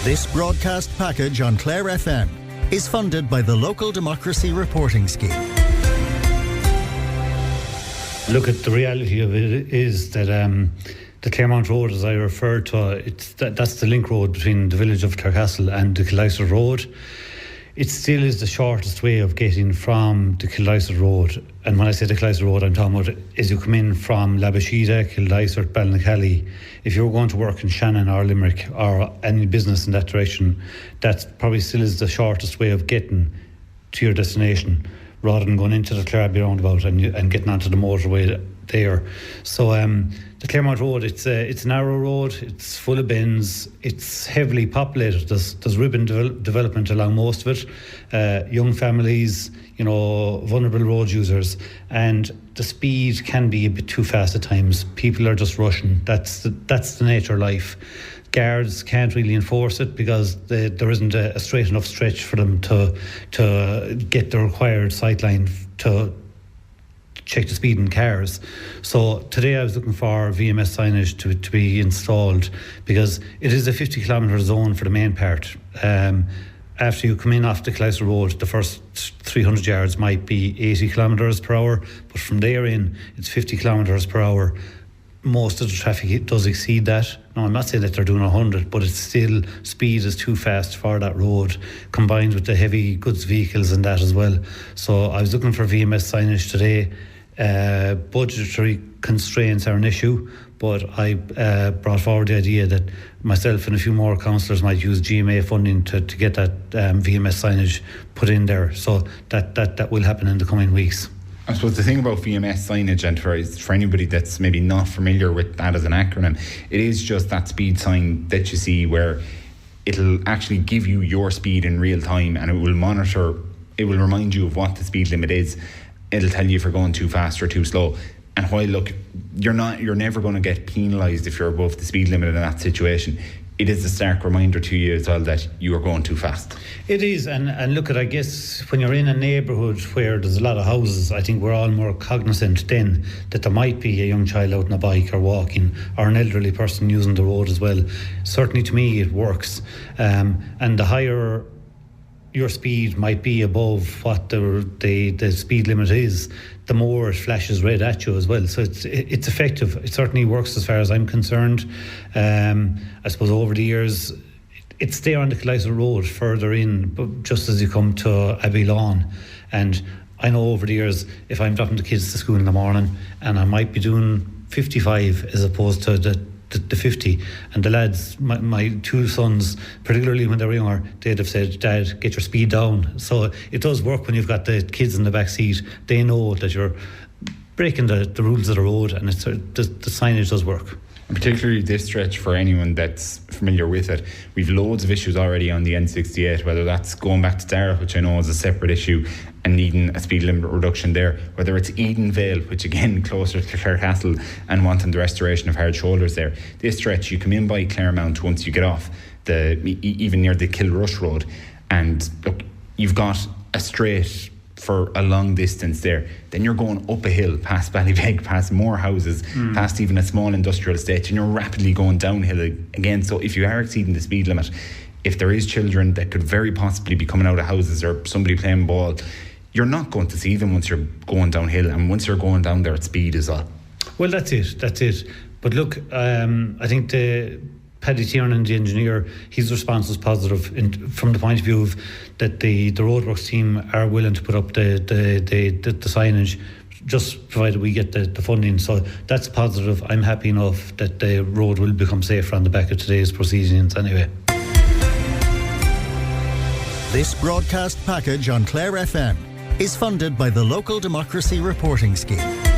This broadcast package on Clare FM is funded by the Local Democracy Reporting Scheme. Look, at the reality of it is that the Claremount Road, as I referred to, that's the link road between the village of Clarecastle and the Kildysart Road. It still is the shortest way of getting from the Kildysart Road. And when I say the Kildysart Road, I'm talking about as you come in from Labashida, Kildysart, Ballinacally. If you're going to work in Shannon or Limerick or any business in that direction, that probably still is the shortest way of getting to your destination, rather than going into the Clareabbey Roundabout and getting onto the motorway there. So the Claremount Road, it's a narrow road, it's full of bends, it's heavily populated. There's ribbon development along most of it. Young families, vulnerable road users, and the speed can be a bit too fast at times. People are just rushing. That's the nature of life. Guards can't really enforce it because there isn't a straight enough stretch for them to get the required sightline to check the speed in cars. So today I was looking for VMS signage to be installed, because it is a 50 kilometre zone for the main part. After you come in off the Clarecastle Road, the first 300 yards might be 80 kilometres per hour, but from there in it's 50 kilometres per hour. Most of the traffic does exceed that. Now, I'm not saying that they're doing 100, but it's still, speed is too fast for that road, combined with the heavy goods vehicles and that as well. So I was looking for VMS signage today. Budgetary constraints are an issue, but I brought forward the idea that myself and a few more councillors might use GMA funding to get that VMS signage put in there. So that will happen in the coming weeks. I suppose the thing about VMS signage, and for anybody that's maybe not familiar with that as an acronym, it is just that speed sign that you see where it'll actually give you your speed in real time, and it will remind you of what the speed limit is. It'll tell you if you're going too fast or too slow. And while, look, you're never going to get penalised if you're above the speed limit in that situation, it is a stark reminder to you as well that you are going too fast. It is, and look, I guess when you're in a neighbourhood where there's a lot of houses, I think we're all more cognisant then that there might be a young child out on a bike or walking, or an elderly person using the road as well. Certainly to me it works, and the higher your speed might be above what the speed limit is, the more it flashes red at you as well. So it's effective. It certainly works as far as I'm concerned. I suppose over the years, it's there on the Kildysart Road further in, but just as you come to Abbey Lawn. And I know over the years, if I'm dropping the kids to school in the morning and I might be doing 55 as opposed to the 50, and the lads, my two sons, particularly when they were younger, they'd have said, "Dad, get your speed down." So it does work when you've got the kids in the back seat. They know that you're breaking the rules of the road, and the signage does work. And particularly this stretch, for anyone that's familiar with it, we've loads of issues already on the N68, whether that's going back to Daragh, which I know is a separate issue, and needing a speed limit reduction there, whether it's Edenvale, which again closer to Clarecastle, and wanting the restoration of hard shoulders there. This stretch, you come in by Claremount once you get off even near the Kilrush Road, and look, you've got a straight for a long distance there. Then you're going up a hill past Ballybeg, past more houses, past even a small industrial estate, and you're rapidly going downhill again. So if you are exceeding the speed limit, if there is children that could very possibly be coming out of houses or somebody playing ball, you're not going to see them once you're going downhill, and once you're going down there at speed as well. Well, that's it. But look, I think Paddy Tiernan, the engineer, his response was positive from the point of view of that the roadworks team are willing to put up the signage, just provided we get the funding. So that's positive. I'm happy enough that the road will become safer on the back of today's proceedings anyway. This broadcast package on Clare FM is funded by the Local Democracy Reporting Scheme.